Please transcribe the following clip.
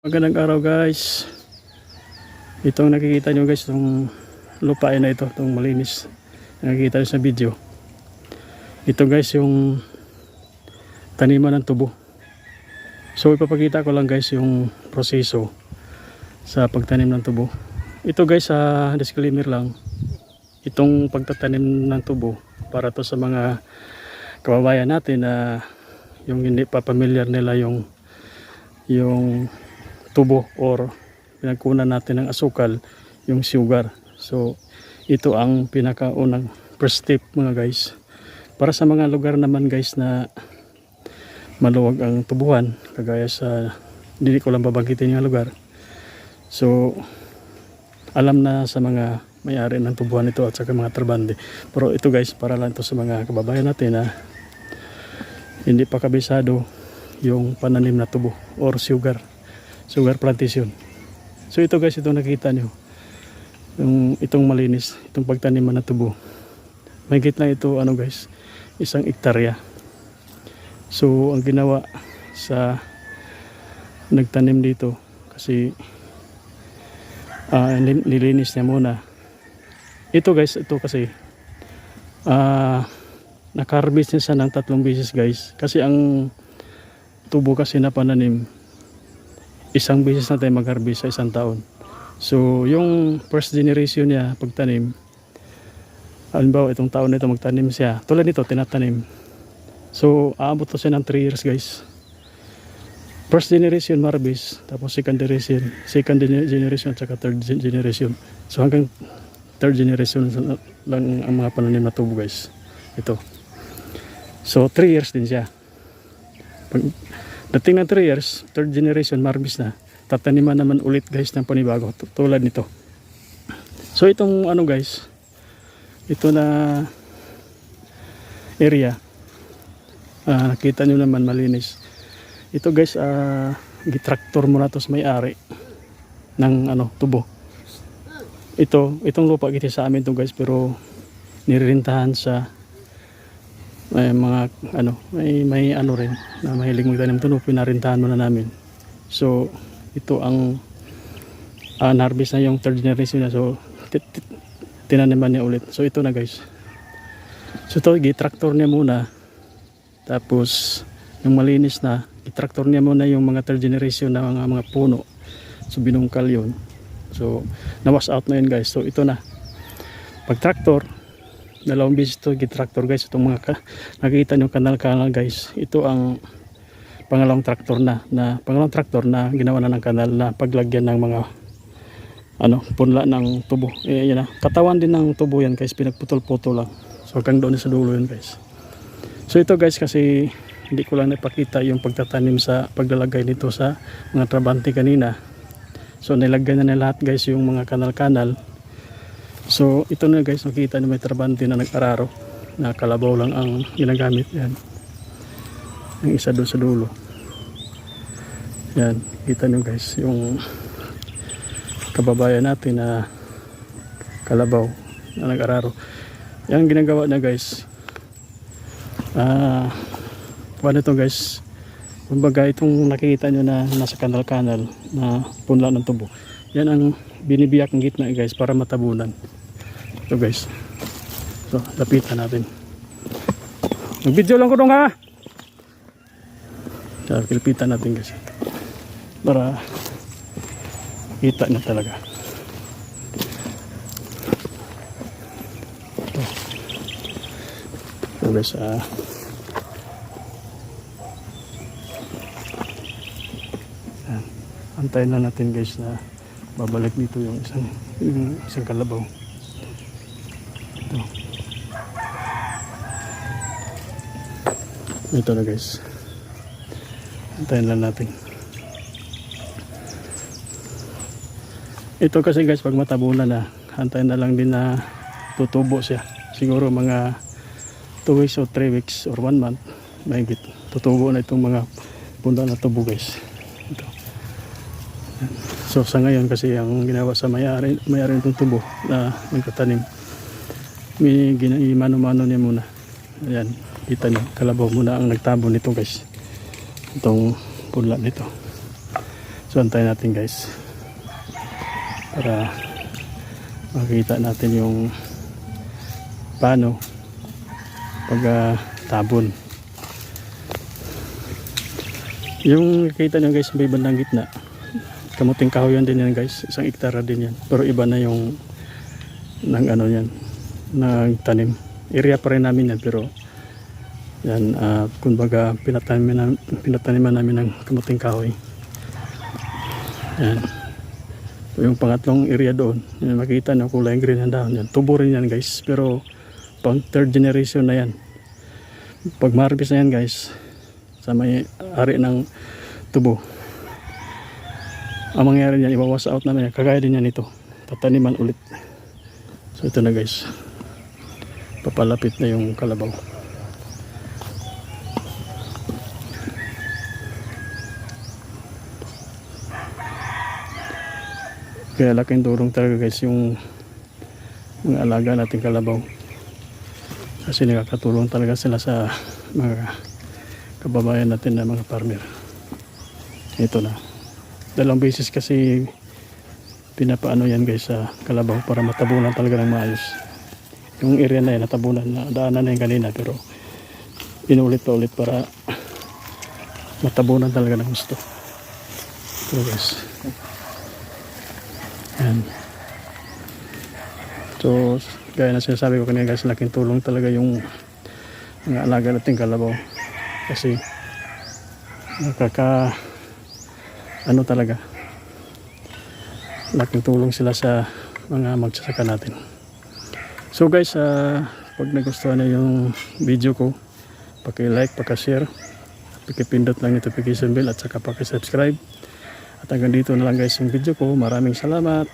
Magandang araw guys. Itong nakikita nyo guys, itong lupain na ito, itong malinis nakikita nyo sa video. Ito guys yung taniman ng tubo. So ipapakita ko lang guys yung proseso sa pagtanim ng tubo. Ito guys, sa disclaimer lang, itong pagtatanim ng tubo para to sa mga kababayan natin na yung hindi pa familiar nila yung tubo or pinagkunan natin ng asukal, yung sugar. So ito ang pinakaunang first step mga guys. Para sa mga lugar naman guys na maluwag ang tubuhan, kagaya sa, hindi ko lang babanggitin yung lugar. So alam na sa mga may-ari ng tubuhan ito at saka mga trabante. Pero ito guys, para lang ito sa mga kababayan natin na hindi pa kabisado yung pananim na tubo or sugar plantation. So ito guys, itong nakita nyo, itong malinis, itong pagtaniman ng tubo, may gitna ito ano guys, 1 hektarya. So ang ginawa sa nagtanim dito, kasi nilinis niya muna ito guys. Ito kasi naka-harvest niya siya ng 3 beses guys, kasi ang tubo kasi na pananim, 1 beses na tayo mag-harvest sa 1 taon. So yung first generation niya pagtanim, halimbawa itong taon na ito magtanim siya, tulad nito tinatanim, so aabot to siya ng 3 years guys. First generation harvest, tapos second generation at saka third generation. So hanggang third generation lang ang mga pananim na tubo guys. Ito, so 3 years din siya. Pag dating ng 3 years, third generation harvest na, tataniman naman ulit guys ng panibago tulad nito. So itong ano guys, ito na area, nakita nyo naman malinis. Ito guys, gitraktor mo na to sa may-ari ng ano, tubo. Itong lupa kita sa amin to guys, pero niririntahan sa mga ano, may ano rin na mahilig magtanim tubo, pinarintahan muna namin. So ito ang harvest na yung third generation na, so tinaniman niya ulit. So ito na guys, so ito gitraktor niya muna, tapos yung malinis na, gitraktor niya muna yung mga third generation na mga puno, so binungkal yun, so na-wash out na yun guys. So ito na, pag traktor, 2 beses ito gitraktor guys. Itong mga nakikita nyo kanal guys, ito ang pangalawang traktor na ginawa na ng kanal na paglagyan ng mga ano, punla ng tubo. Yan na, katawan din ng tubo yan guys, pinagputol-putol lang. So hanggang doon sa dulo yun guys. So ito guys, kasi hindi ko lang napakita yung pagtatanim sa paglalagay nito sa mga trabante kanina. So nilagyan na lahat guys yung mga kanal-kanal. So ito na guys, makita nyo may trabante na nag-araro, na kalabaw lang ang ginagamit. Yan, yung isa doon sa dulo. Yan, kita nyo guys yung kababayan natin na kalabaw na nag-araro. Yan ginagawa na guys. Paano ito guys, kumbaga itong nakikita nyo na nasa kanal-kanal na punla ng tubo, yan ang binibiyak ng gitna guys para matabunan. Ito guys, so lapitan natin. Mag-video lang ko dong ha. So lapitan natin guys para kita na talaga. Ito guys, antayin na natin guys na babalik dito yung isang kalabaw. Ito na guys, antayin lang natin. Ito kasi guys, pag matabunan na, antayin na lang din na tutubo siya. Siguro mga 2 weeks or 3 weeks or 1 month, mahigit tutubo na itong mga punta na tubo guys. Ito. So sa ngayon kasi ang ginawa sa may-ari itong tubo na nagtatanim, may mano-mano niya muna. Ayan, kita niyo, kalabaw muna ang nagtabo nito guys, itong punla nito. So So antayin natin guys para makita natin yung paano pag tabon. Yung kita nyo guys may bandang gitna, kamuting kahoy din yan guys, 1 hektara din yan, pero iba na yung ng ano yan, nagtanim. Area pa rin namin yan, pero yan, kumbaga pinataniman namin ng kamuting kahoy. Yan. So, yung pangatlong area doon, yan, makita nyo kulay green ang dahon yan. Tubo rin yan guys, pero pang 3rd generation na yan. Pag ma-harvest na yan guys, sa may ari ng tubo, ang mangyayari niyan, iwawas out namin yan. Kagaya din yan ito, tataniman ulit. So ito na guys, papalapit na yung kalabaw. Kaya laking tulong talaga guys yung mga alaga nating kalabaw, kasi nakakatulong talaga sila sa mga kababayan natin na mga farmer. Ito na, 2 beses kasi pinapaano yan guys sa kalabaw para matabunan talaga ng maayos. Yung area na yan natabunan, na daanan na yung kanina, pero inulit pa ulit para matabunan talaga ng gusto. Ito guys, yan. So gaya na sinasabi ko kanina guys, laking tulong talaga yung mga alaga nating kalabaw, kasi nakaka ano talaga, laking tulong sila sa mga magsasaka natin. So guys, pag nagustuhan na yung video ko, paki-like, paki-share, paki-pindot lang yung notification bell at saka paki-subscribe. At hanggang dito na lang guys yung video ko. Maraming salamat.